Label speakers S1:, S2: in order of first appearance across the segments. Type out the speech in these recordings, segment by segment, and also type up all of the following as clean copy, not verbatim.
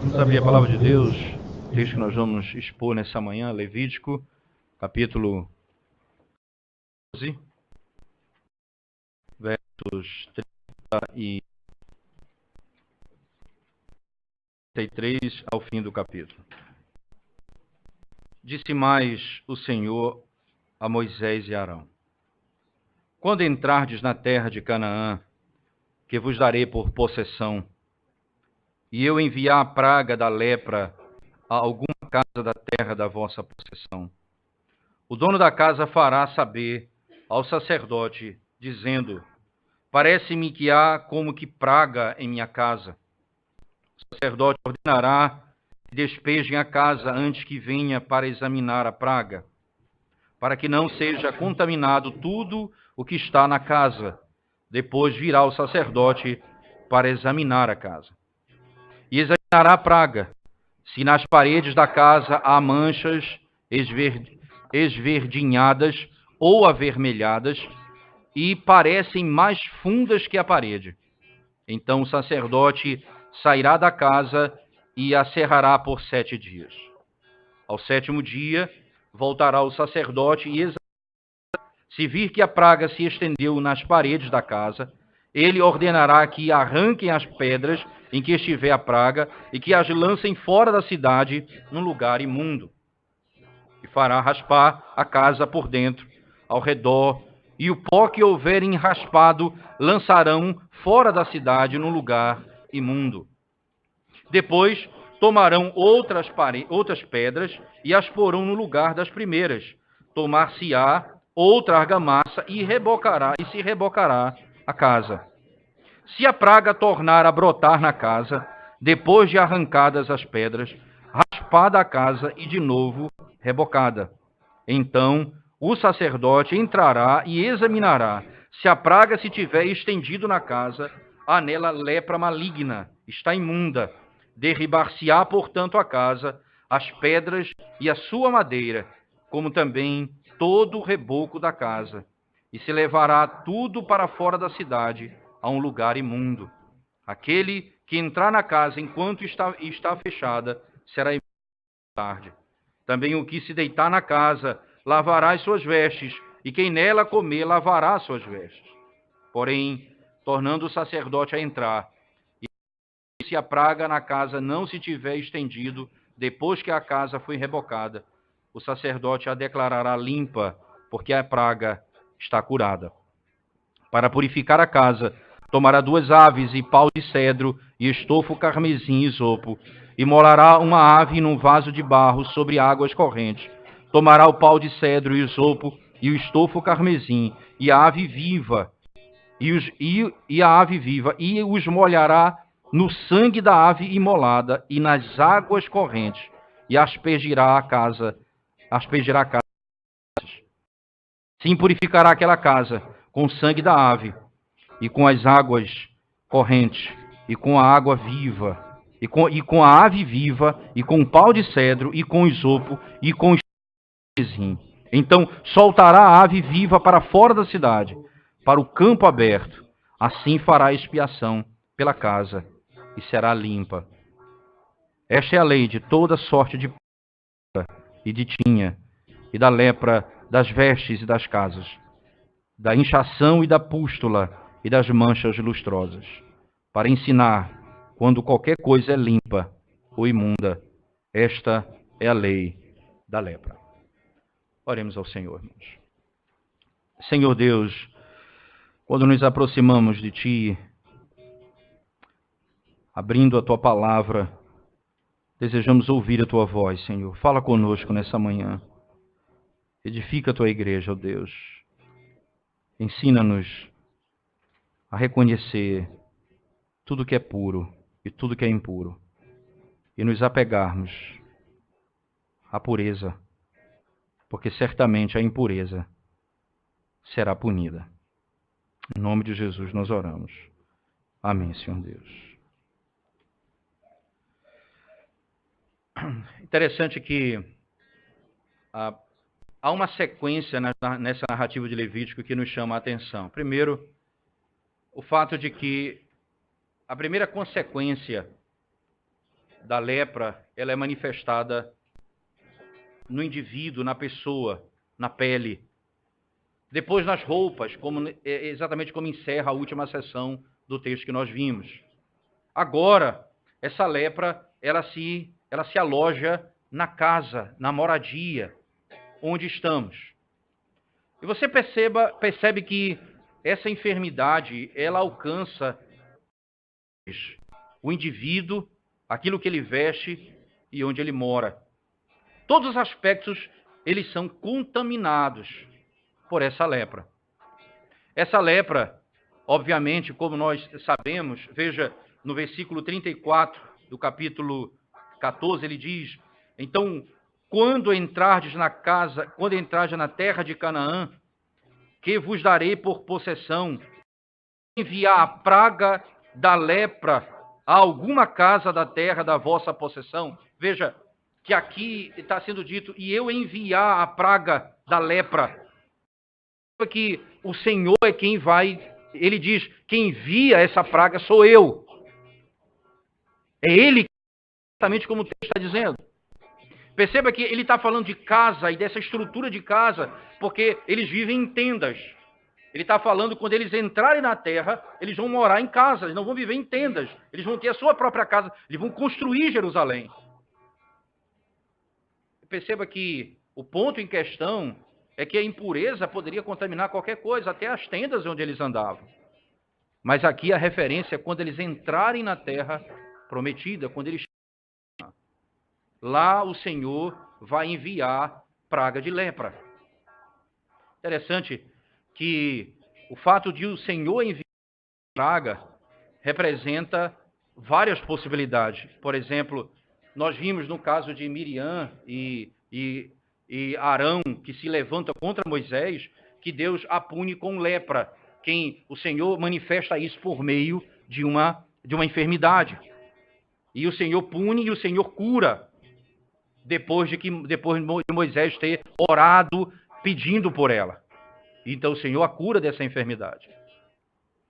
S1: Vamos abrir a palavra de Deus, o texto que nós vamos expor nessa manhã, Levítico, capítulo 12, versos 30 e 33 ao fim do capítulo. Disse mais o Senhor a Moisés e Arão: quando entrardes na terra de Canaã, que vos darei por possessão, e eu enviar a praga da lepra a alguma casa da terra da vossa possessão, o dono da casa fará saber ao sacerdote, dizendo: parece-me que há como que praga em minha casa. O sacerdote ordenará que despejem a casa antes que venha para examinar a praga, para que não seja contaminado tudo o que está na casa. Depois virá o sacerdote para examinar a casa. E examinará a praga. Se nas paredes da casa há manchas esverdinhadas ou avermelhadas e parecem mais fundas que a parede, então o sacerdote sairá da casa e a cerrará por 7 dias. Ao 7º dia, voltará o sacerdote e se vir que a praga se estendeu nas paredes da casa, ele ordenará que arranquem as pedras em que estiver a praga e que as lancem fora da cidade num lugar imundo. E fará raspar a casa por dentro, ao redor, e o pó que houverem raspado lançarão fora da cidade num lugar imundo. Depois tomarão outras pedras e as porão no lugar das primeiras. Tomar-se-á outra argamassa e se rebocará a casa. Se a praga tornar a brotar na casa, depois de arrancadas as pedras, raspada a casa e de novo rebocada, então o sacerdote entrará e examinará. Se a praga se tiver estendido na casa, há nela lepra maligna, está imunda. Derribar-se-á, portanto, a casa, as pedras e a sua madeira, como também todo o reboco da casa, e se levará tudo para fora da cidade, a um lugar imundo. Aquele que entrar na casa enquanto está fechada, será imundo tarde. Também o que se deitar na casa, lavará as suas vestes, e quem nela comer, lavará as suas vestes. Porém, tornando o sacerdote a entrar, e se a praga na casa não se tiver estendido, depois que a casa foi rebocada, o sacerdote a declarará limpa, porque a praga está curada. Para purificar a casa, tomará 2 aves e pau de cedro, e estofo carmesim e isopo, e molará uma ave num vaso de barro sobre águas correntes. Tomará o pau de cedro e o isopo, e o estofo carmesim, e a ave viva, e os molhará no sangue da ave imolada e nas águas correntes, e aspergirá a casa. Sim, purificará aquela casa com o sangue da ave, e com as águas correntes, e com a água viva, e com a ave viva, e com o pau de cedro, e com o isopo, e com o carmesim. Então soltará a ave viva para fora da cidade, para o campo aberto. Assim fará expiação pela casa, e será limpa. Esta é a lei de toda sorte de praga, e de tinha, e da lepra das vestes e das casas, da inchação e da pústula, e das manchas lustrosas, para ensinar quando qualquer coisa é limpa ou imunda. Esta é a lei da lepra. Oremos ao Senhor, irmãos. Senhor Deus, quando nos aproximamos de Ti, abrindo a Tua palavra, desejamos ouvir a Tua voz, Senhor. Fala conosco nessa manhã. Edifica a Tua igreja, ó Deus. Ensina-nos a reconhecer tudo que é puro e tudo que é impuro, e nos apegarmos à pureza, porque certamente a impureza será punida. Em nome de Jesus nós oramos. Amém, Senhor Deus. Interessante que há uma sequência nessa narrativa de Levítico que nos chama a atenção. Primeiro, o fato de que a primeira consequência da lepra, ela é manifestada no indivíduo, na pessoa, na pele. Depois nas roupas, exatamente como encerra a última sessão do texto que nós vimos. Agora, essa lepra, ela se aloja na casa, na moradia, onde estamos. E você percebe que essa enfermidade, ela alcança o indivíduo, aquilo que ele veste e onde ele mora. Todos os aspectos, eles são contaminados por essa lepra. Essa lepra, obviamente, como nós sabemos, veja, no versículo 34 do capítulo 14, ele diz: então, quando entrardes na terra de Canaã, que vos darei por possessão, enviar a praga da lepra a alguma casa da terra da vossa possessão. Veja que aqui está sendo dito, e eu enviar a praga da lepra. Que o Senhor é quem vai, ele diz, quem envia essa praga sou eu. É ele, exatamente como o texto está dizendo. Perceba que ele está falando de casa e dessa estrutura de casa, porque eles vivem em tendas. Ele está falando quando eles entrarem na terra, eles vão morar em casa, eles não vão viver em tendas. Eles vão ter a sua própria casa, eles vão construir Jerusalém. Perceba que o ponto em questão é que a impureza poderia contaminar qualquer coisa, até as tendas onde eles andavam. Mas aqui a referência é quando eles entrarem na terra prometida, quando eles lá o Senhor vai enviar praga de lepra. Interessante que o fato de o Senhor enviar praga representa várias possibilidades. Por exemplo, nós vimos no caso de Miriam e Arão, que se levanta contra Moisés, que Deus a pune com lepra. O Senhor manifesta isso por meio de uma enfermidade. E o Senhor pune e o Senhor cura, depois de Moisés ter orado pedindo por ela. Então o Senhor a cura dessa enfermidade.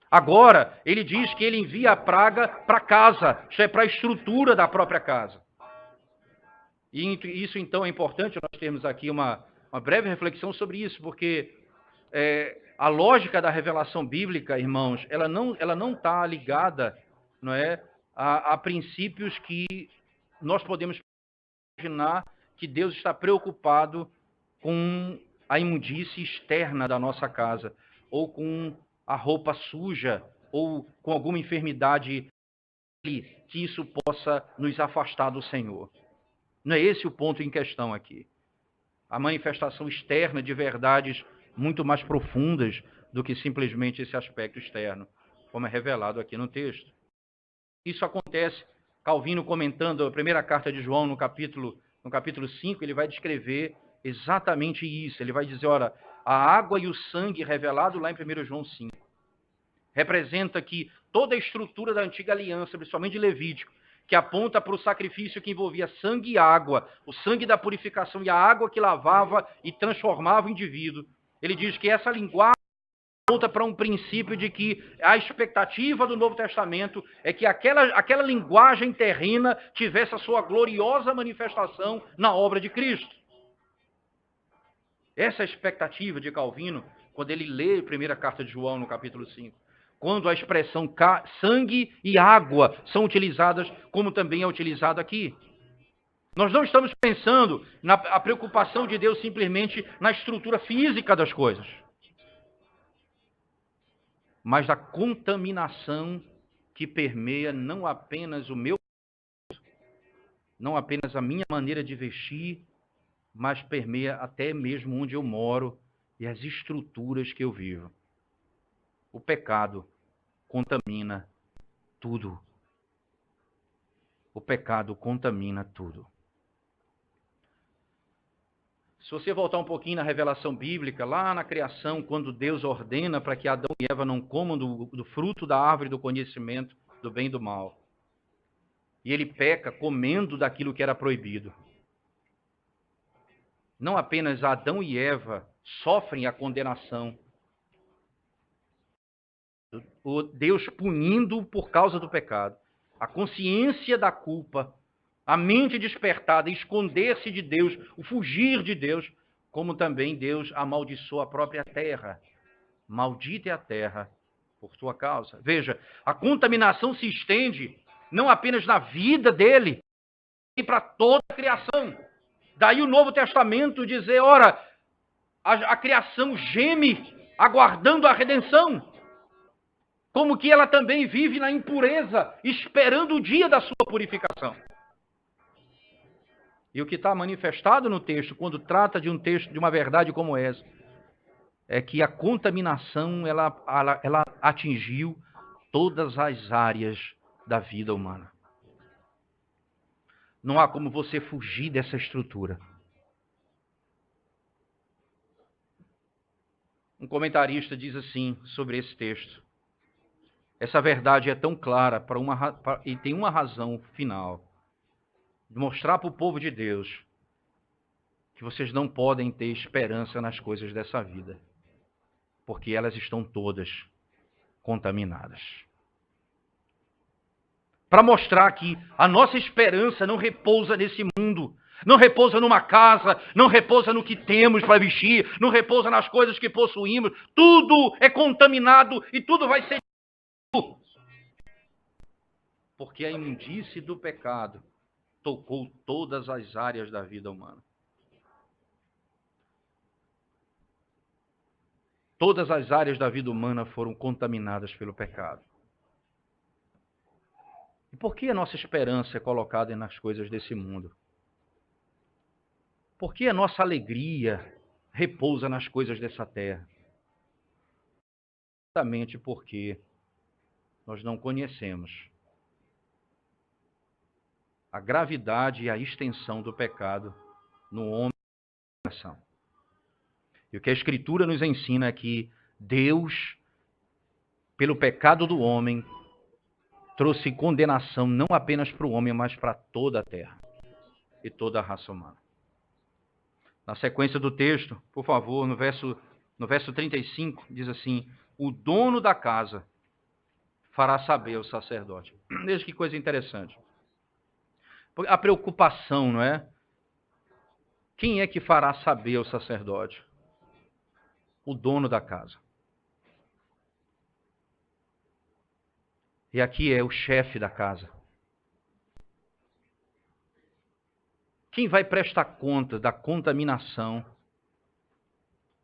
S1: Agora, ele diz que ele envia a praga para casa, isto é, para a estrutura da própria casa. E isso, então, é importante nós termos aqui uma breve reflexão sobre isso, porque a lógica da revelação bíblica, irmãos, ela não está ligada, não é, a princípios que nós podemos imaginar que Deus está preocupado com a imundície externa da nossa casa, ou com a roupa suja, ou com alguma enfermidade que isso possa nos afastar do Senhor. Não é esse o ponto em questão aqui. A manifestação externa de verdades muito mais profundas do que simplesmente esse aspecto externo, como é revelado aqui no texto. Isso acontece, Calvino comentando a primeira carta de João no capítulo 5, ele vai descrever exatamente isso. Ele vai dizer, ora, a água e o sangue revelado lá em 1 João 5 representa que toda a estrutura da antiga aliança, principalmente de Levítico, que aponta para o sacrifício que envolvia sangue e água, o sangue da purificação e a água que lavava e transformava o indivíduo. Ele diz que essa linguagem aponta para um princípio de que a expectativa do Novo Testamento é que aquela linguagem terrena tivesse a sua gloriosa manifestação na obra de Cristo. Essa é a expectativa de Calvino quando ele lê a primeira carta de João no capítulo 5. Quando a expressão sangue e água são utilizadas, como também é utilizado aqui. Nós não estamos pensando na preocupação de Deus simplesmente na estrutura física das coisas, mas da contaminação que permeia não apenas não apenas a minha maneira de vestir, mas permeia até mesmo onde eu moro e as estruturas que eu vivo. O pecado contamina tudo. O pecado contamina tudo. Se você voltar um pouquinho na revelação bíblica, lá na criação, quando Deus ordena para que Adão e Eva não comam do fruto da árvore do conhecimento do bem e do mal, e ele peca comendo daquilo que era proibido. Não apenas Adão e Eva sofrem a condenação, o Deus punindo por causa do pecado. A consciência da culpa a mente despertada, esconder-se de Deus, o fugir de Deus, como também Deus amaldiçoa a própria terra. Maldita é a terra por tua causa. Veja, a contaminação se estende não apenas na vida dele, e para toda a criação. Daí o Novo Testamento dizer, ora, a criação geme aguardando a redenção, como que ela também vive na impureza, esperando o dia da sua purificação. E o que está manifestado no texto, quando trata de um texto, de uma verdade como essa, é que a contaminação ela atingiu todas as áreas da vida humana. Não há como você fugir dessa estrutura. Um comentarista diz assim sobre esse texto: essa verdade é tão clara e tem uma razão final, de mostrar para o povo de Deus que vocês não podem ter esperança nas coisas dessa vida, porque elas estão todas contaminadas. Para mostrar que a nossa esperança não repousa nesse mundo, não repousa numa casa, não repousa no que temos para vestir, não repousa nas coisas que possuímos. Tudo é contaminado e tudo vai ser... Porque a imundície do pecado tocou todas as áreas da vida humana. Todas as áreas da vida humana foram contaminadas pelo pecado. E por que a nossa esperança é colocada nas coisas desse mundo? Por que a nossa alegria repousa nas coisas dessa terra? Exatamente porque nós não conhecemos a gravidade e a extensão do pecado no homem e na nação. E o que a Escritura nos ensina é que Deus, pelo pecado do homem, trouxe condenação não apenas para o homem, mas para toda a terra e toda a raça humana. Na sequência do texto, por favor, no verso 35, diz assim: o dono da casa fará saber ao sacerdote. Veja que coisa interessante. A preocupação, não é? Quem é que fará saber ao sacerdote? O dono da casa. E aqui é o chefe da casa. Quem vai prestar conta da contaminação?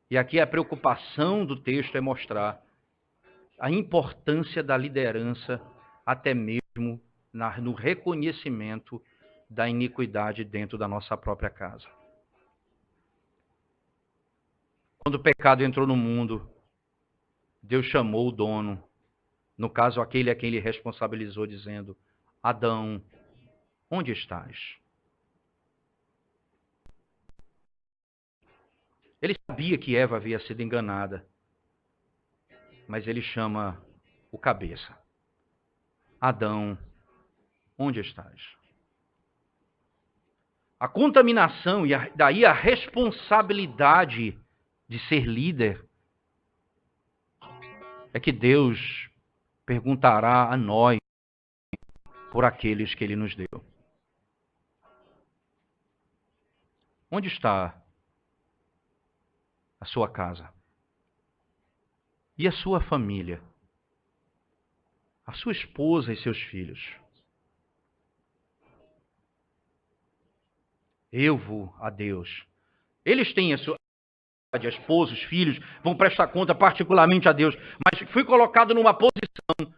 S1: E aqui a preocupação do texto é mostrar a importância da liderança, até mesmo no reconhecimento da iniquidade dentro da nossa própria casa. Quando o pecado entrou no mundo, Deus chamou o dono, no caso aquele a quem ele responsabilizou, dizendo: Adão, onde estás? Ele sabia que Eva havia sido enganada, mas ele chama o cabeça. Adão, onde estás? A contaminação e daí a responsabilidade de ser líder é que Deus perguntará a nós por aqueles que ele nos deu. Onde está a sua casa? E a sua família? A sua esposa e seus filhos? Eu vou a Deus. Eles têm a sua esposa, os filhos, vão prestar conta particularmente a Deus. Mas fui colocado numa posição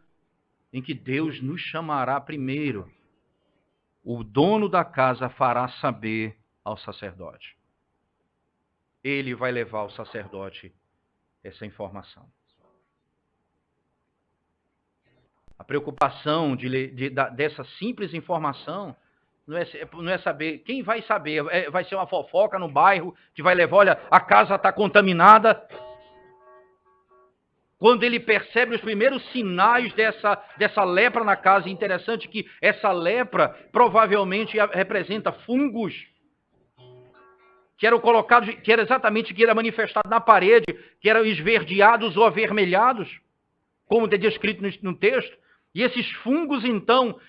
S1: em que Deus nos chamará primeiro. O dono da casa fará saber ao sacerdote. Ele vai levar ao sacerdote essa informação. A preocupação dessa simples informação não é saber. Quem vai saber? Vai ser uma fofoca no bairro que vai levar, olha, a casa está contaminada. Quando ele percebe os primeiros sinais dessa lepra na casa, interessante que essa lepra provavelmente representa fungos que eram colocados, que era exatamente que era manifestado na parede, que eram esverdeados ou avermelhados, como é descrito no texto. E esses fungos, então,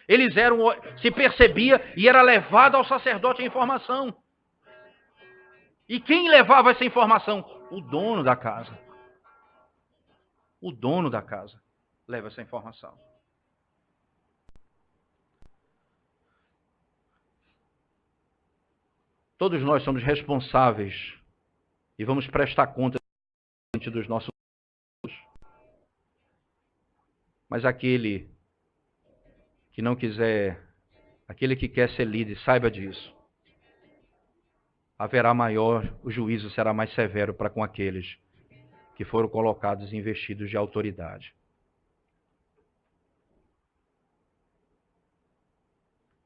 S1: se percebia e era levado ao sacerdote a informação. E quem levava essa informação? O dono da casa. O dono da casa leva essa informação. Todos nós somos responsáveis e vamos prestar conta diante dos nossos. Mas aquele que não quiser, aquele que quer ser líder, saiba disso. Haverá o juízo será mais severo para com aqueles que foram colocados e investidos de autoridade.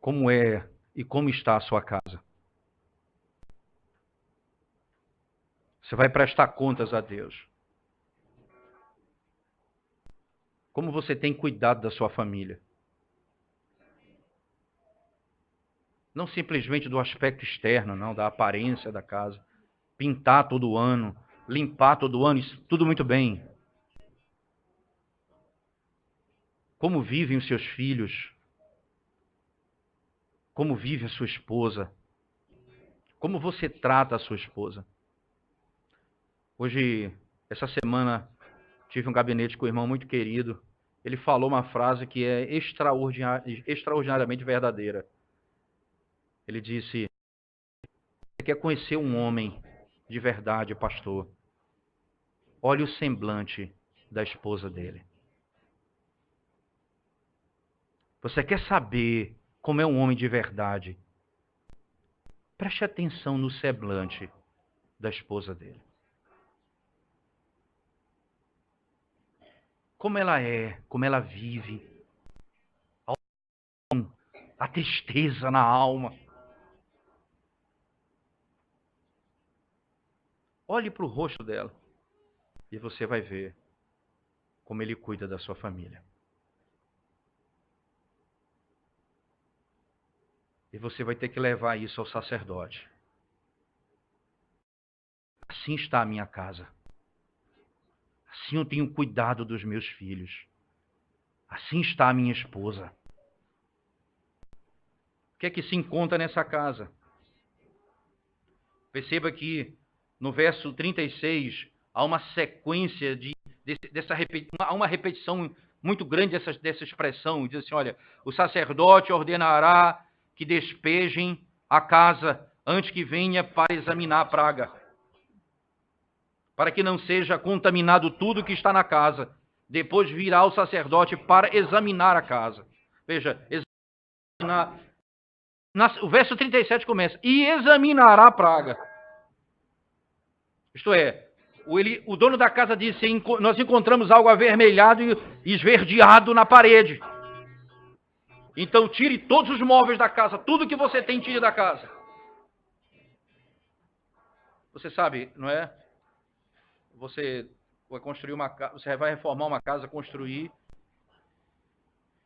S1: Como é e como está a sua casa? Você vai prestar contas a Deus. Como você tem cuidado da sua família? Não simplesmente do aspecto externo, não, da aparência da casa. Pintar todo ano, limpar todo ano, isso tudo muito bem. Como vivem os seus filhos? Como vive a sua esposa? Como você trata a sua esposa? Hoje, essa semana, tive um gabinete com um irmão muito querido. Ele falou uma frase que é extraordinariamente verdadeira. Ele disse: você quer conhecer um homem de verdade, pastor? Olhe o semblante da esposa dele. Você quer saber como é um homem de verdade? Preste atenção no semblante da esposa dele. Como ela é, como ela vive. A tristeza na alma. Olhe para o rosto dela e você vai ver como ele cuida da sua família. E você vai ter que levar isso ao sacerdote. Assim está a minha casa. Assim eu tenho cuidado dos meus filhos. Assim está a minha esposa. O que é que se encontra nessa casa? Perceba que no verso 36 há uma sequência há uma repetição muito grande dessa expressão. Diz assim, olha, o sacerdote ordenará que despejem a casa antes que venha para examinar a praga, para que não seja contaminado tudo que está na casa. Depois virá o sacerdote para examinar a casa. Veja, o verso 37 começa, e examinará a praga. Isto é, o dono da casa disse, nós encontramos algo avermelhado e esverdeado na parede. Então tire todos os móveis da casa, tudo que você tem, tire da casa. Você sabe, não é? Você vai construir uma casa, você vai reformar uma casa, construir,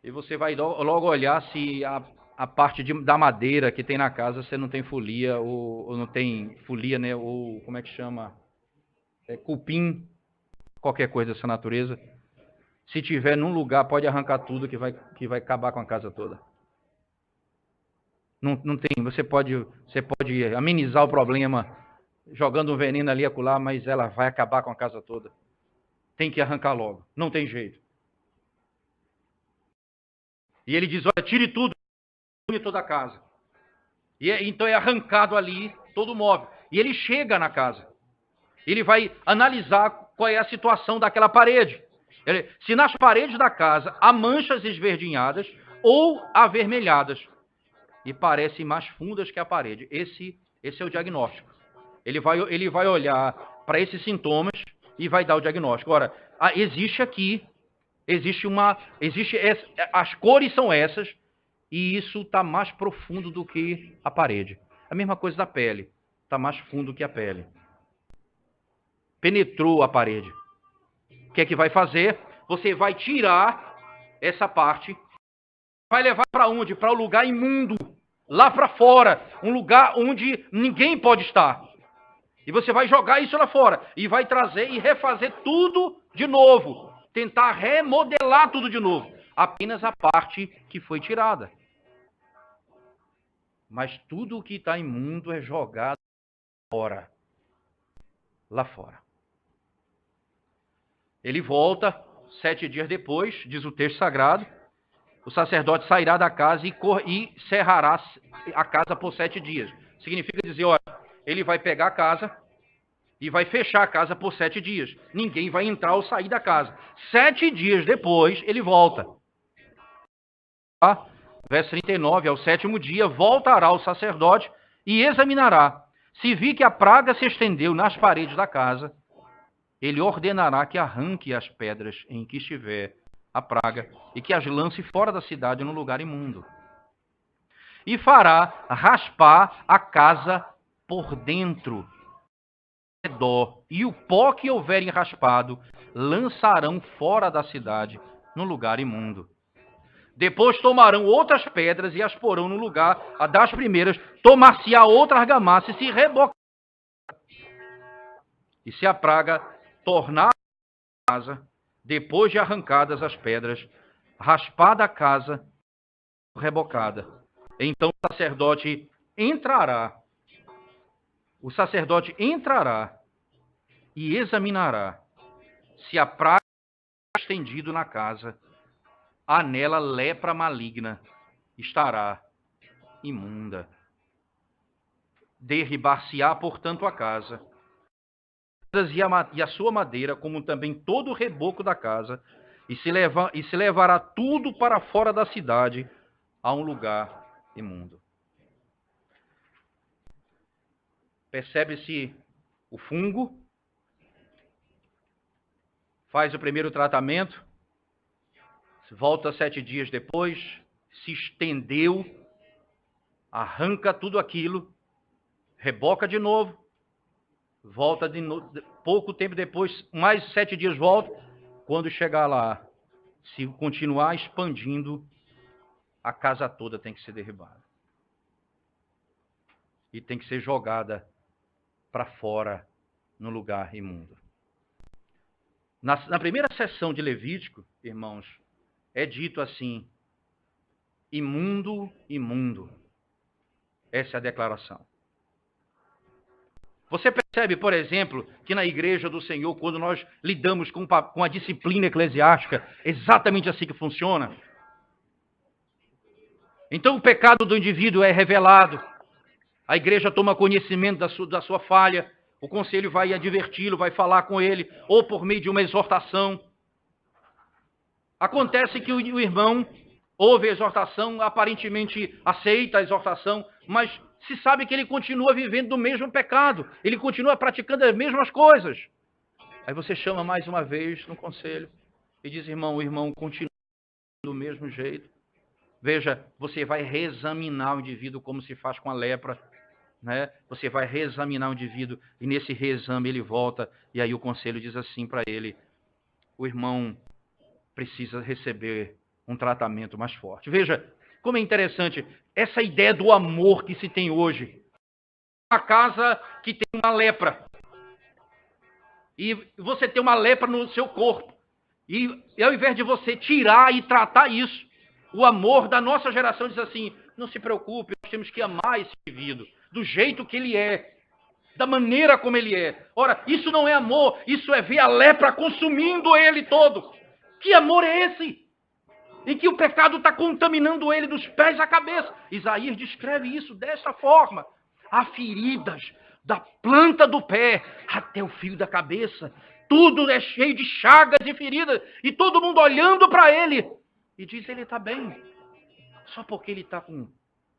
S1: e você vai logo olhar se a parte da madeira que tem na casa, você não tem folia, ou não tem folia, né? Ou como é que chama? Cupim, qualquer coisa dessa natureza. Se tiver num lugar, pode arrancar tudo que vai acabar com a casa toda. Não tem, você pode amenizar o problema jogando um veneno ali e acolá, mas ela vai acabar com a casa toda. Tem que arrancar logo, não tem jeito. E ele diz, olha, tire tudo de toda a casa. Então é arrancado ali todo o móvel. E ele chega na casa. Ele vai analisar qual é a situação daquela parede. Se nas paredes da casa há manchas esverdinhadas ou avermelhadas e parecem mais fundas que a parede. Esse é o diagnóstico. Ele vai olhar para esses sintomas e vai dar o diagnóstico. Agora, as cores são essas e isso está mais profundo do que a parede. A mesma coisa da pele, está mais fundo que a pele. Penetrou a parede. O que é que vai fazer? Você vai tirar essa parte, vai levar para onde? Para o lugar imundo, lá para fora, um lugar onde ninguém pode estar. E você vai jogar isso lá fora e vai trazer e refazer tudo de novo, tentar remodelar tudo de novo. apenas a parte que foi tirada. Mas tudo o que está imundo é jogado fora. Lá fora. Ele volta 7 dias depois, diz o texto sagrado, o sacerdote sairá da casa e cerrará a casa por 7 dias. Significa dizer, olha, ele vai pegar a casa e vai fechar a casa por 7 dias. Ninguém vai entrar ou sair da casa. 7 dias depois, ele volta. Verso 39, ao 7º dia, voltará o sacerdote e examinará. Se vir que a praga se estendeu nas paredes da casa, ele ordenará que arranque as pedras em que estiver a praga e que as lance fora da cidade no lugar imundo. E fará raspar a casa por dentro, redor, e o pó que houverem raspado lançarão fora da cidade no lugar imundo. Depois tomarão outras pedras e as porão no lugar das primeiras, tomar-se-á outra argamassa e se rebocar. E se a praga tornar a casa, depois de arrancadas as pedras, raspada a casa, rebocada, então o sacerdote entrará e examinará se a praga está estendido na casa, há nela lepra maligna, estará imunda. Derribar-se-á, portanto, a casa, e a sua madeira, como também todo o reboco da casa, e se levará tudo para fora da cidade, a um lugar imundo. Percebe-se o fungo, faz o primeiro tratamento, volta 7 dias depois, se estendeu, arranca tudo aquilo, reboca de novo, volta de novo, pouco tempo depois, mais 7 dias volta, quando chegar lá, se continuar expandindo, a casa toda tem que ser derribada. E tem que ser jogada para fora, no lugar imundo. Na primeira sessão de Levítico, irmãos, é dito assim, imundo, imundo. Essa é a declaração. Você percebe, por exemplo, que na igreja do Senhor, quando nós lidamos com a disciplina eclesiástica, é exatamente assim que funciona. Então o pecado do indivíduo é revelado, a igreja toma conhecimento da sua falha, o conselho vai adverti-lo, vai falar com ele, ou por meio de uma exortação. Acontece que o irmão ouve a exortação, aparentemente aceita a exortação, mas se sabe que ele continua vivendo do mesmo pecado, ele continua praticando as mesmas coisas. Aí você chama mais uma vez no conselho e diz, irmão, o irmão continua do mesmo jeito. Veja, você vai reexaminar o indivíduo como se faz com a lepra, né? Você vai reexaminar o indivíduo e nesse reexame ele volta e aí o conselho diz assim para ele, o irmão precisa receber um tratamento mais forte. Veja, como é interessante essa ideia do amor que se tem hoje. Uma casa que tem uma lepra. E você tem uma lepra no seu corpo. E ao invés de você tirar e tratar isso, o amor da nossa geração diz assim, não se preocupe, nós temos que amar esse indivíduo, do jeito que ele é, da maneira como ele é. Ora, isso não é amor, isso é ver a lepra consumindo ele todo. Que amor é esse? Em que o pecado está contaminando ele dos pés à cabeça. Isaías descreve isso dessa forma. Há feridas da planta do pé até o fio da cabeça. Tudo é cheio de chagas e feridas. E todo mundo olhando para ele. E diz, ele está bem. Só porque ele está com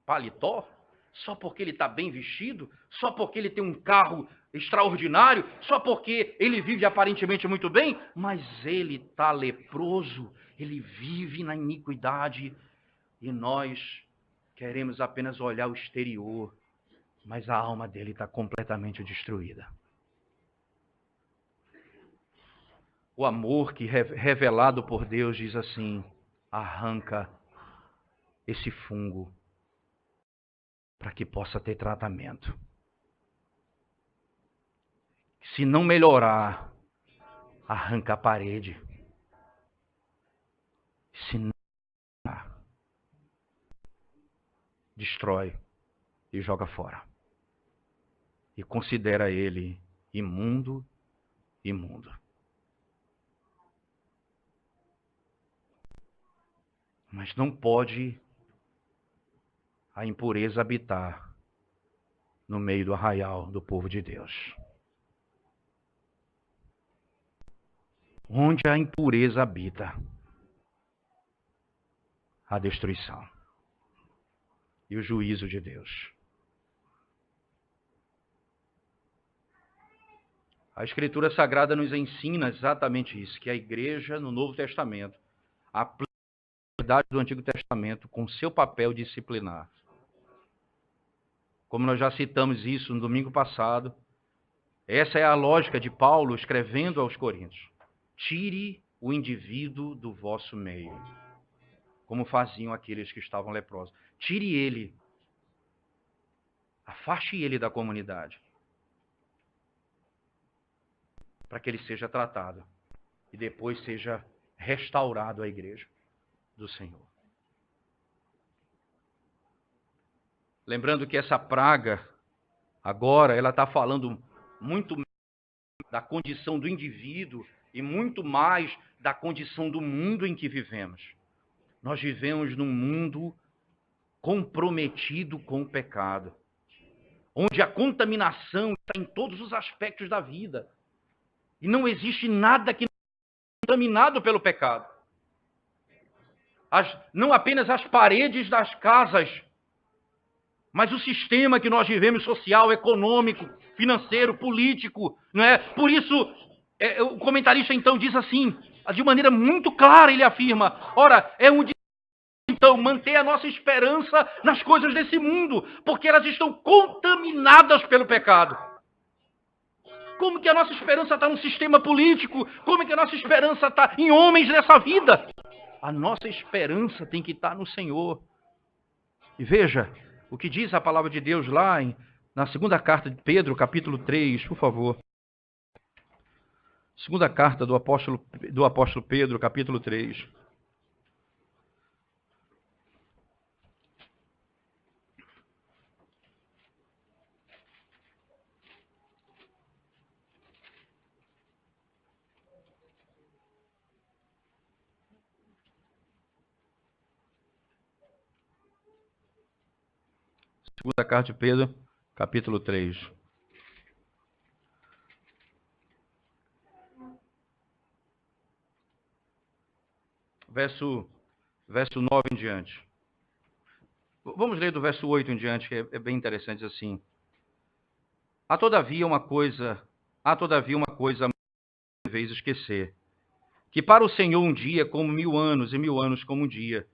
S1: paletó? Só porque ele está bem vestido? Só porque ele tem um carro extraordinário? Só porque ele vive aparentemente muito bem? Mas ele está leproso. Ele vive na iniquidade e nós queremos apenas olhar o exterior, mas a alma dele está completamente destruída. O amor que revelado por Deus diz assim, arranca esse fungo para que possa ter tratamento. Se não melhorar, arranca a parede. Se não destrói e joga fora. E considera ele imundo, imundo. Mas não pode a impureza habitar no meio do arraial do povo de Deus. Onde a impureza habita, a destruição e o juízo de Deus. A Escritura Sagrada nos ensina exatamente isso, que a igreja no Novo Testamento aplica a verdade do Antigo Testamento com seu papel disciplinar. Como nós já citamos isso no domingo passado, essa é a lógica de Paulo escrevendo aos Coríntios. Tire o indivíduo do vosso meio, como faziam aqueles que estavam leprosos. Tire ele, afaste ele da comunidade, para que ele seja tratado e depois seja restaurado à igreja do Senhor. Lembrando que essa praga, agora, ela está falando muito da condição do indivíduo e muito mais da condição do mundo em que vivemos. Nós vivemos num mundo comprometido com o pecado, onde a contaminação está em todos os aspectos da vida. E não existe nada que não seja contaminado pelo pecado. Não apenas as paredes das casas, mas o sistema que nós vivemos, social, econômico, financeiro, político, não é? Por isso, o comentarista então diz assim, de maneira muito clara ele afirma, ora, então manter a nossa esperança nas coisas desse mundo, porque elas estão contaminadas pelo pecado. Como que a nossa esperança está no sistema político? Como que a nossa esperança está em homens dessa vida? A nossa esperança tem que estar no Senhor. E veja o que diz a palavra de Deus lá na segunda carta de Pedro, capítulo 3, por favor. Segunda carta do apóstolo Pedro, capítulo 3. Segunda carta de Pedro, capítulo 3. Verso 9 em diante. Vamos ler do verso 8 em diante, que é bem interessante assim. Há todavia uma coisa deveis esquecer, que para o Senhor um dia é como 1000 anos, e 1000 anos como um dia.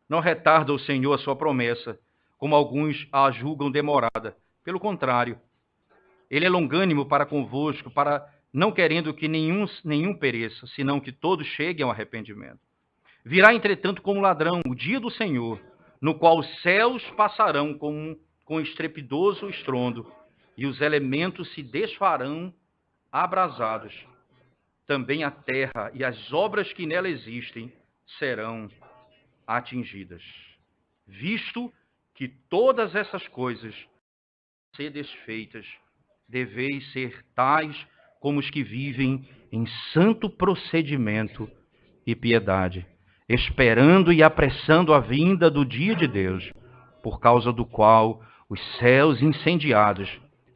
S1: Não retarda o Senhor a sua promessa, como alguns a julgam demorada. Pelo contrário, ele é longânimo para convosco, para não querendo que nenhum pereça, senão que todos cheguem ao arrependimento. Virá, entretanto, como ladrão o dia do Senhor, no qual os céus passarão com estrepidoso estrondo, e os elementos se desfarão abrasados. Também a terra e as obras que nela existem serão atingidas. Visto que todas essas coisas ser desfeitas, deveis ser tais como os que vivem em santo procedimento e piedade, esperando e apressando a vinda do dia de Deus, por causa do qual os céus incendiados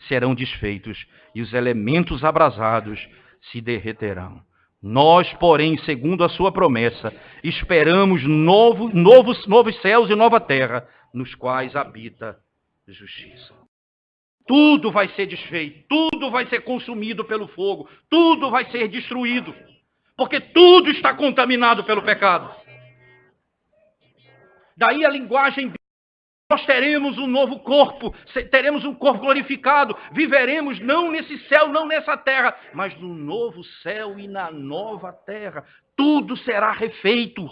S1: serão desfeitos e os elementos abrasados se derreterão. Nós, porém, segundo a sua promessa, esperamos novos céus e nova terra, nos quais habita justiça. Tudo vai ser desfeito, tudo vai ser consumido pelo fogo, tudo vai ser destruído, porque tudo está contaminado pelo pecado. Daí a linguagem, nós teremos um novo corpo, teremos um corpo glorificado, viveremos não nesse céu, não nessa terra, mas no novo céu e na nova terra. Tudo será refeito,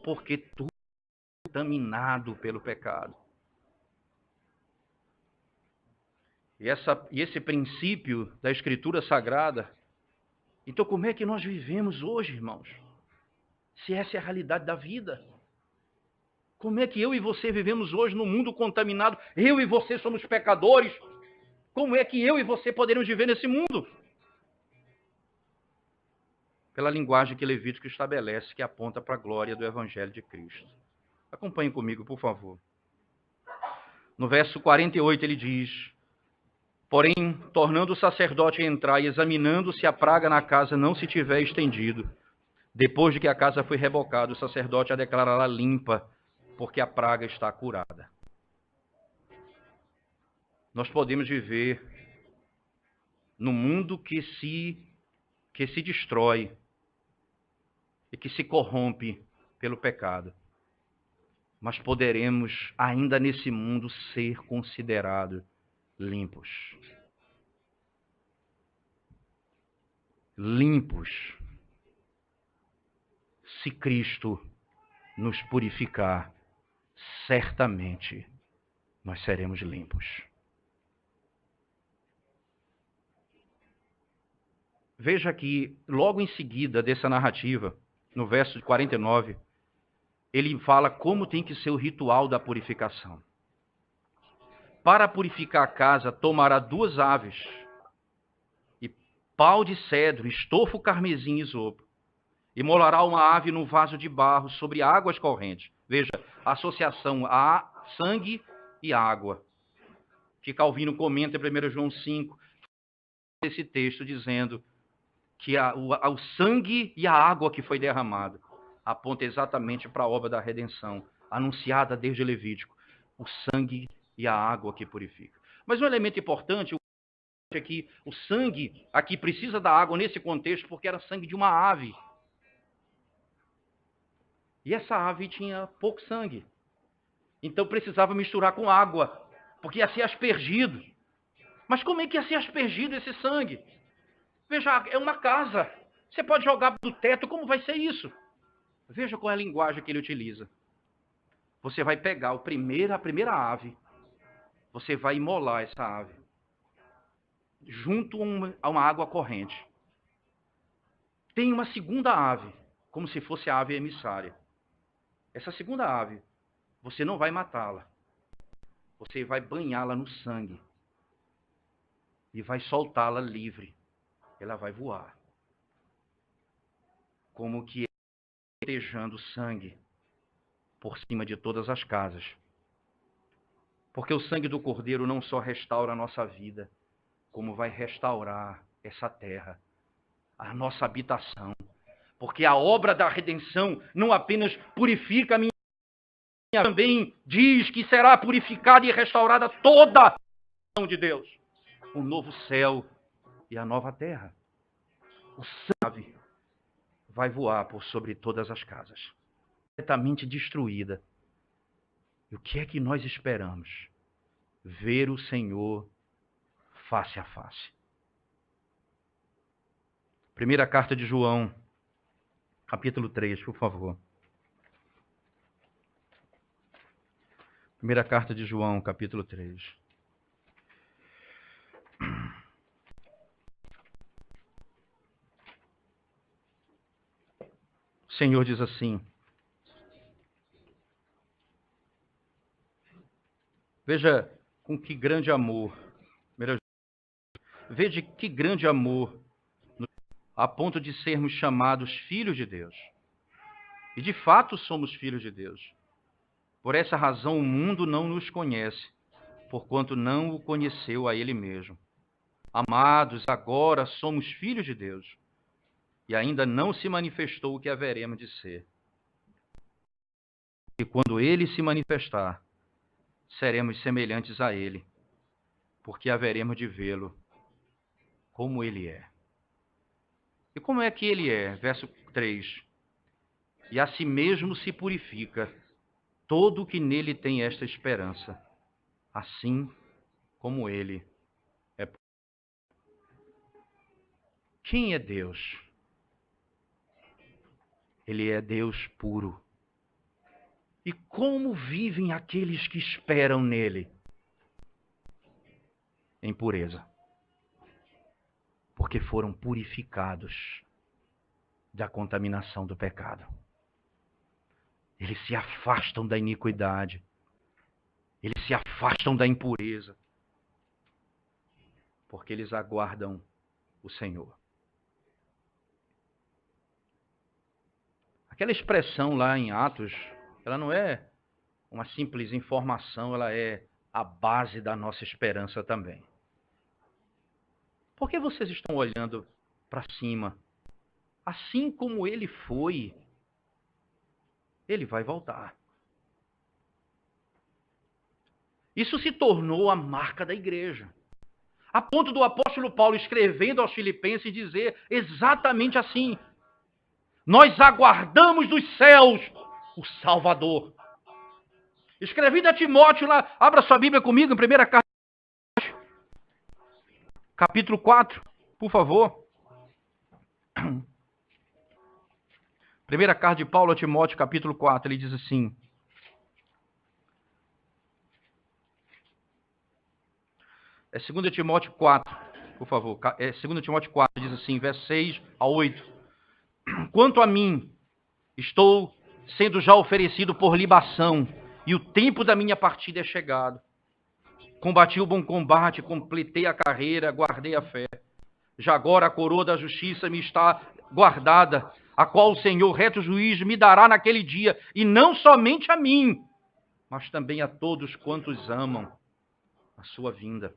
S1: porque tudo é contaminado pelo pecado. E esse princípio da Escritura Sagrada, então como é que nós vivemos hoje, irmãos? Se essa é a realidade da vida. Como é que eu e você vivemos hoje num mundo contaminado? Eu e você somos pecadores. Como é que eu e você poderemos viver nesse mundo? Pela linguagem que Levítico estabelece, que aponta para a glória do Evangelho de Cristo. Acompanhe comigo, por favor. No verso 48 ele diz: porém, tornando o sacerdote a entrar e examinando se a praga na casa não se tiver estendido, depois de que a casa foi rebocada, o sacerdote a declarará limpa, porque a praga está curada. Nós podemos viver num mundo que se destrói e que se corrompe pelo pecado. Mas poderemos, ainda nesse mundo, ser considerados limpos. Limpos. Se Cristo nos purificar, certamente nós seremos limpos. Veja que, logo em seguida dessa narrativa, no verso 49, ele fala como tem que ser o ritual da purificação. Para purificar a casa, tomará 2 aves, e pau de cedro, estofo carmesim e isopo, e molará uma ave num vaso de barro sobre águas correntes. Veja, associação a sangue e água, que Calvino comenta em 1 João 5, esse texto dizendo que o sangue e a água que foi derramado aponta exatamente para a obra da redenção, anunciada desde Levítico, o sangue e a água que purifica. Mas um elemento importante é que o sangue aqui precisa da água nesse contexto porque era sangue de uma ave. E essa ave tinha pouco sangue. Então precisava misturar com água, porque ia ser aspergido. Mas como é que ia ser aspergido esse sangue? Veja, é uma casa. Você pode jogar do teto, como vai ser isso? Veja qual é a linguagem que ele utiliza. Você vai pegar a primeira ave, você vai imolar essa ave, junto a uma água corrente. Tem uma segunda ave, como se fosse a ave emissária. Essa segunda ave, você não vai matá-la. Você vai banhá-la no sangue. E vai soltá-la livre. Ela vai voar. Como que despejando sangue por cima de todas as casas. Porque o sangue do Cordeiro não só restaura a nossa vida, como vai restaurar essa terra, a nossa habitação. Porque a obra da redenção não apenas purifica a minha vida, também diz que será purificada e restaurada toda a nação de Deus. O novo céu e a nova terra. O sangue vai voar por sobre todas as casas, completamente destruída. E o que é que nós esperamos? Ver o Senhor face a face. Primeira carta de João, capítulo 3, por favor. Primeira carta de João, capítulo 3. O Senhor diz assim: veja com que grande amor, veja que grande amor, a ponto de sermos chamados filhos de Deus. E de fato somos filhos de Deus. Por essa razão o mundo não nos conhece, porquanto não o conheceu a ele mesmo. Amados, agora somos filhos de Deus, e ainda não se manifestou o que haveremos de ser. E quando ele se manifestar, seremos semelhantes a ele, porque haveremos de vê-lo como ele é. E como é que ele é? Verso 3. E a si mesmo se purifica todo o que nele tem esta esperança, assim como ele é puro. Quem é Deus? Ele é Deus puro. E como vivem aqueles que esperam nele? Em pureza. Porque foram purificados da contaminação do pecado. eles se afastam da iniquidade, eles se afastam da impureza, porque eles aguardam o Senhor. Aquela expressão lá em Atos, ela não é uma simples informação, ela é a base da nossa esperança também. Por que vocês estão olhando para cima? Assim como ele foi, ele vai voltar. Isso se tornou a marca da igreja. A ponto do apóstolo Paulo escrevendo aos Filipenses dizer exatamente assim: nós aguardamos dos céus o Salvador. Escrevi a Timóteo lá, abra sua Bíblia comigo, em 1 carta, capítulo 4, por favor. 1 carta de Paulo a Timóteo, capítulo 4, ele diz assim: é 2 Timóteo 4, por favor. É 2 Timóteo 4, diz assim, versos 6 a 8. Quanto a mim, estou sendo já oferecido por libação, e o tempo da minha partida é chegado. Combati o bom combate, completei a carreira, guardei a fé. Já agora a coroa da justiça me está guardada, a qual o Senhor, reto juiz, me dará naquele dia, e não somente a mim, mas também a todos quantos amam a sua vinda.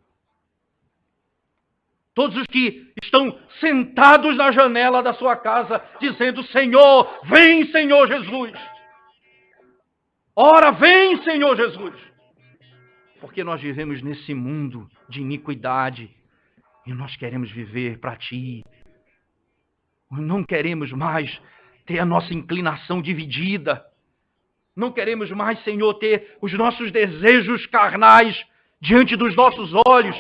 S1: Todos os que estão sentados na janela da sua casa, dizendo: Senhor, vem, Senhor Jesus. Ora, vem, Senhor Jesus. Porque nós vivemos nesse mundo de iniquidade e nós queremos viver para Ti. Não queremos mais ter a nossa inclinação dividida. Não queremos mais, Senhor, ter os nossos desejos carnais diante dos nossos olhos.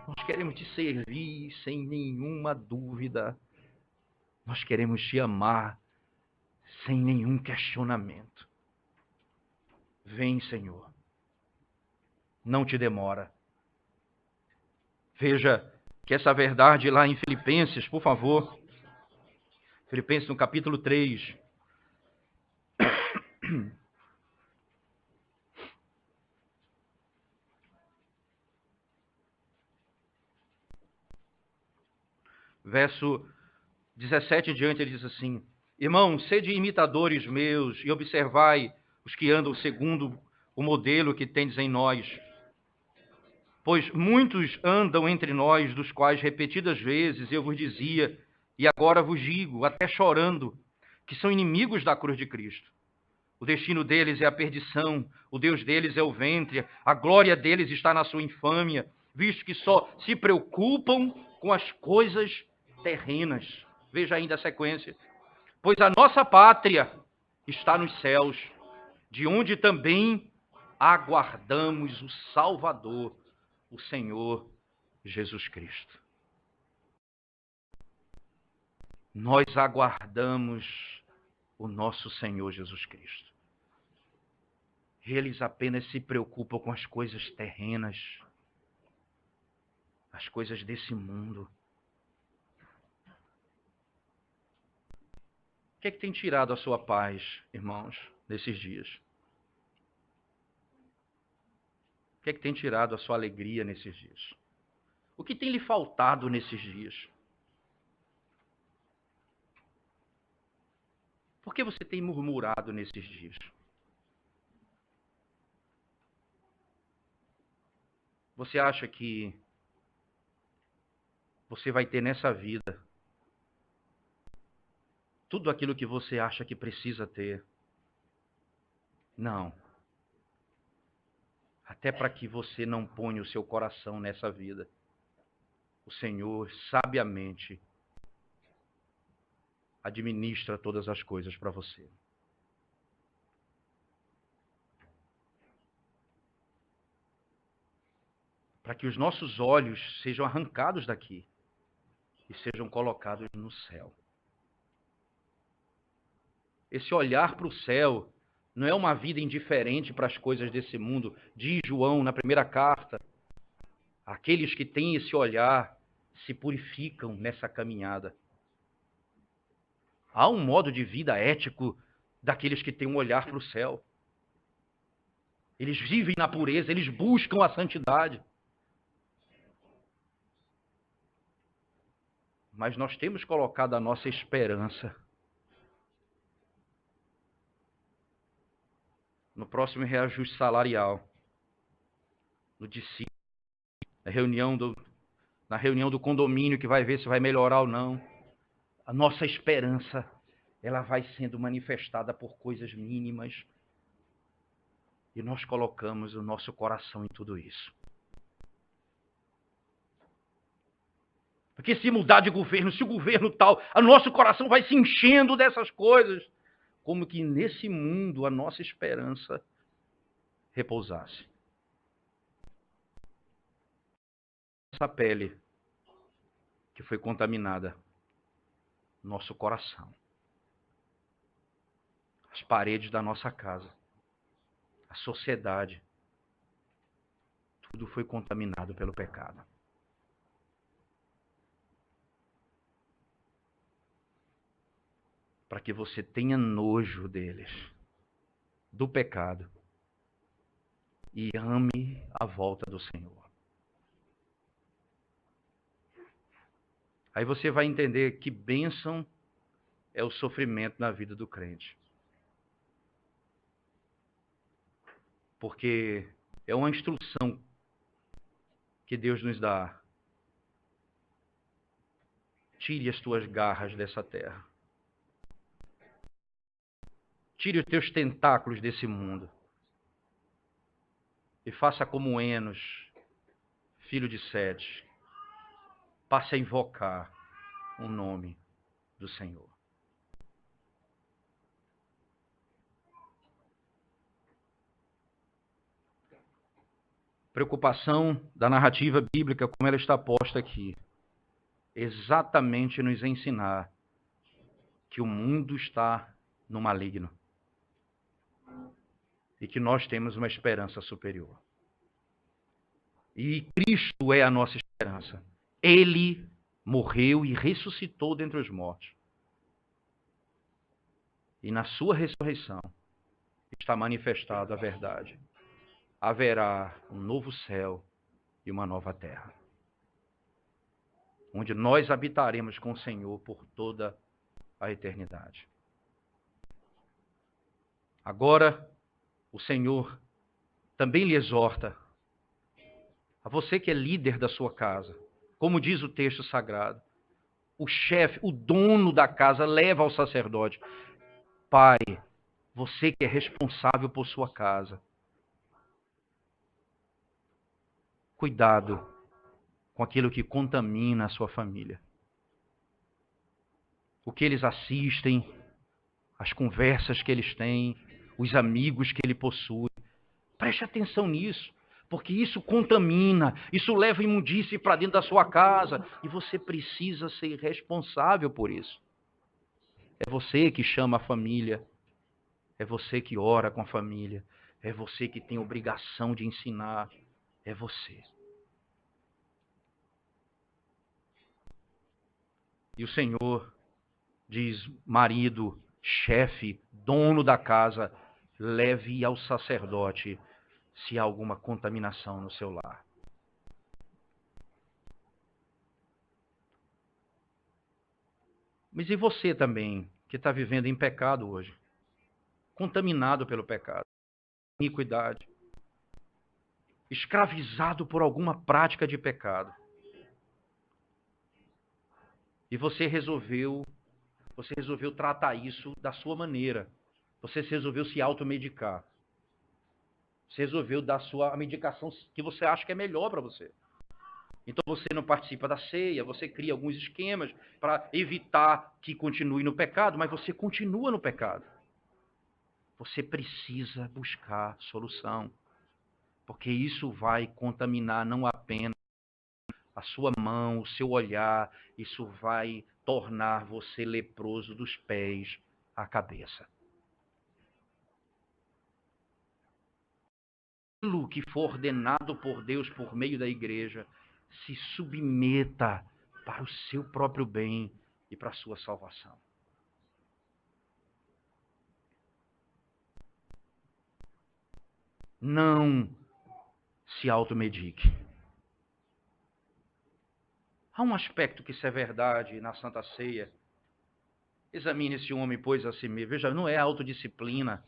S1: Nós queremos Te servir sem nenhuma dúvida. Nós queremos Te amar sem nenhum questionamento. Vem, Senhor. Não te demora. Veja que essa verdade lá em Filipenses, por favor. Filipenses no capítulo 3. Verso 17 em diante, ele diz assim: Irmãos, sede imitadores meus e observai os que andam segundo o modelo que tendes em nós. Pois muitos andam entre nós, dos quais repetidas vezes eu vos dizia, e agora vos digo, até chorando, que são inimigos da cruz de Cristo. O destino deles é a perdição, o Deus deles é o ventre, a glória deles está na sua infâmia, visto que só se preocupam com as coisas terrenas. Veja ainda a sequência. Pois a nossa pátria está nos céus, de onde também aguardamos o Salvador, o Senhor Jesus Cristo. Nós aguardamos o nosso Senhor Jesus Cristo. Eles apenas se preocupam com as coisas terrenas, as coisas desse mundo. O que é que tem tirado a sua paz, irmãos, nesses dias? O que é que tem tirado a sua alegria nesses dias? O que tem lhe faltado nesses dias? Por que você tem murmurado nesses dias? Você acha que você vai ter nessa vida tudo aquilo que você acha que precisa ter? Não. Até para que você não ponha o seu coração nessa vida, o Senhor sabiamente administra todas as coisas para você. Para que os nossos olhos sejam arrancados daqui e sejam colocados no céu. Esse olhar para o céu não é uma vida indiferente para as coisas desse mundo. Diz João na primeira carta, aqueles que têm esse olhar se purificam nessa caminhada. Há um modo de vida ético daqueles que têm um olhar para o céu. Eles vivem na pureza, eles buscam a santidade. Mas nós temos colocado a nossa esperança no próximo reajuste salarial, no discípulo, na reunião do condomínio que vai ver se vai melhorar ou não. A nossa esperança, ela vai sendo manifestada por coisas mínimas. E nós colocamos o nosso coração em tudo isso. Porque se mudar de governo, se o governo tal, o nosso coração vai se enchendo dessas coisas. Como que nesse mundo a nossa esperança repousasse. Essa pele que foi contaminada, nosso coração, as paredes da nossa casa, a sociedade, tudo foi contaminado pelo pecado. Para que você tenha nojo deles, do pecado, e ame a volta do Senhor. Aí você vai entender que bênção é o sofrimento na vida do crente. Porque é uma instrução que Deus nos dá. Tire as tuas garras dessa terra. Tire os teus tentáculos desse mundo. E faça como Enos, filho de Sete. Passe a invocar o nome do Senhor. Preocupação da narrativa bíblica, como ela está posta aqui, exatamente nos ensinar que o mundo está no maligno e que nós temos uma esperança superior. E Cristo é a nossa esperança. Ele morreu e ressuscitou dentre os mortos. E na sua ressurreição está manifestada a verdade. Haverá um novo céu e uma nova terra, onde nós habitaremos com o Senhor por toda a eternidade. Agora, o Senhor também lhe exorta, a você que é líder da sua casa, como diz o texto sagrado, o chefe, o dono da casa leva ao sacerdote: Pai, você que é responsável por sua casa, cuidado com aquilo que contamina a sua família. O que eles assistem, as conversas que eles têm, os amigos que ele possui. Preste atenção nisso, porque isso contamina, isso leva imundície para dentro da sua casa e você precisa ser responsável por isso. É você que chama a família, é você que ora com a família, é você que tem a obrigação de ensinar, é você. E o Senhor diz: marido, chefe, dono da casa, leve ao sacerdote se há alguma contaminação no seu lar. Mas e você também, que está vivendo em pecado hoje? Contaminado pelo pecado, iniquidade, escravizado por alguma prática de pecado. E você resolveu tratar isso da sua maneira. Você resolveu se automedicar. Você resolveu dar a medicação que você acha que é melhor para você. Então você não participa da ceia, você cria alguns esquemas para evitar que continue no pecado, mas você continua no pecado. Você precisa buscar solução, porque isso vai contaminar não apenas a sua mão, o seu olhar, isso vai tornar você leproso dos pés à cabeça. Aquilo que for ordenado por Deus por meio da igreja, se submeta para o seu próprio bem e para a sua salvação. Não se automedique. Há um aspecto que isso é verdade na Santa Ceia. Examine esse homem, pois, a si mesmo. Veja, não é autodisciplina.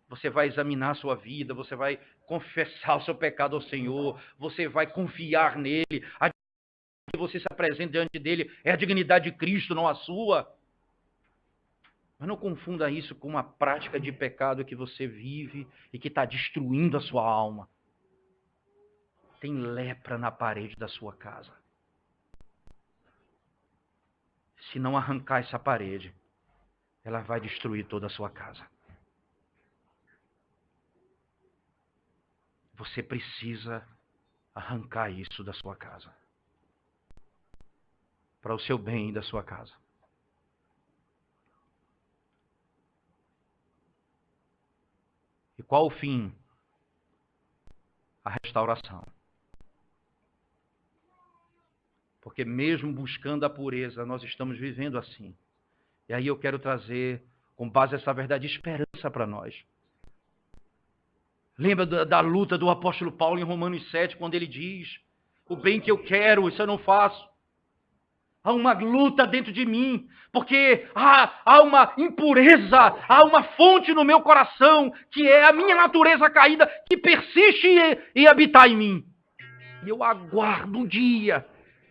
S1: Você vai examinar a sua vida, você vai confessar o seu pecado ao Senhor, você vai confiar nele. A que você se apresenta diante dele é a dignidade de Cristo, não a sua. Mas não confunda isso com uma prática de pecado que você vive e que está destruindo a sua alma. Tem lepra na parede da sua casa. Se não arrancar essa parede, ela vai destruir toda a sua casa. Você precisa arrancar isso da sua casa. Para o seu bem e da sua casa. E qual o fim? A restauração. Porque mesmo buscando a pureza, nós estamos vivendo assim. E aí eu quero trazer, com base nessa verdade, esperança para nós. Lembra da luta do apóstolo Paulo em Romanos 7, quando ele diz: o bem que eu quero, isso eu não faço. Há uma luta dentro de mim, porque há uma impureza, há uma fonte no meu coração, que é a minha natureza caída, que persiste em habitar em mim. E eu aguardo um dia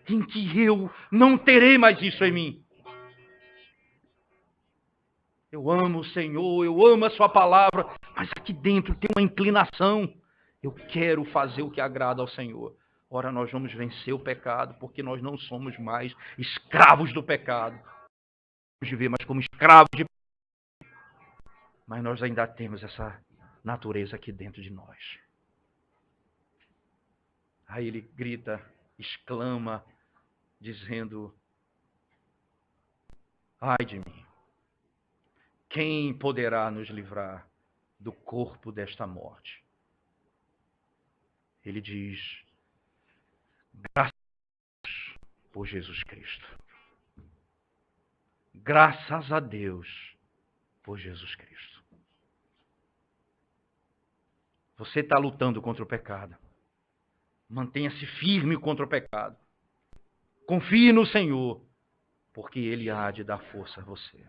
S1: em que eu não terei mais isso em mim. Eu amo o Senhor, eu amo a sua palavra, mas aqui dentro tem uma inclinação. Eu quero fazer o que agrada ao Senhor. Ora, nós vamos vencer o pecado, porque nós não somos mais escravos do pecado. Vamos viver mais como escravos de pecado. Mas nós ainda temos essa natureza aqui dentro de nós. Aí ele grita, exclama, dizendo: ai de mim, quem poderá nos livrar do corpo desta morte? Ele diz: graças a Deus por Jesus Cristo. Graças a Deus por Jesus Cristo. Você está lutando contra o pecado. Mantenha-se firme contra o pecado. Confie no Senhor, porque Ele há de dar força a você.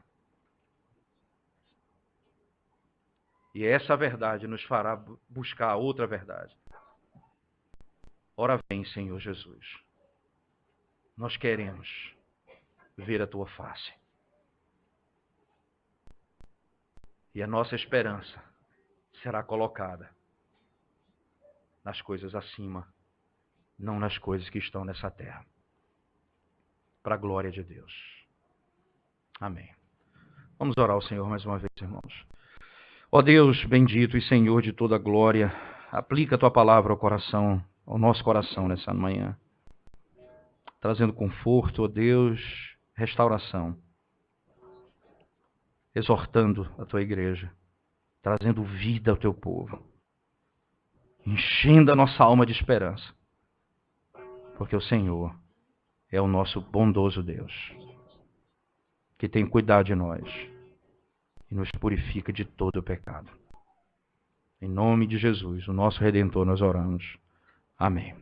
S1: E essa verdade nos fará buscar outra verdade. Ora vem, Senhor Jesus. Nós queremos ver a Tua face. E a nossa esperança será colocada nas coisas acima, não nas coisas que estão nessa terra. Para a glória de Deus. Amém. Vamos orar ao Senhor mais uma vez, irmãos. Ó Deus bendito e Senhor de toda glória, aplica a Tua palavra ao coração, ao nosso coração nessa manhã. Trazendo conforto, ó Deus, restauração. Exortando a Tua igreja. Trazendo vida ao Teu povo. Enchendo a nossa alma de esperança. Porque o Senhor é o nosso bondoso Deus, que tem cuidado de nós e nos purifica de todo o pecado. Em nome de Jesus, o nosso Redentor, nós oramos. Amém.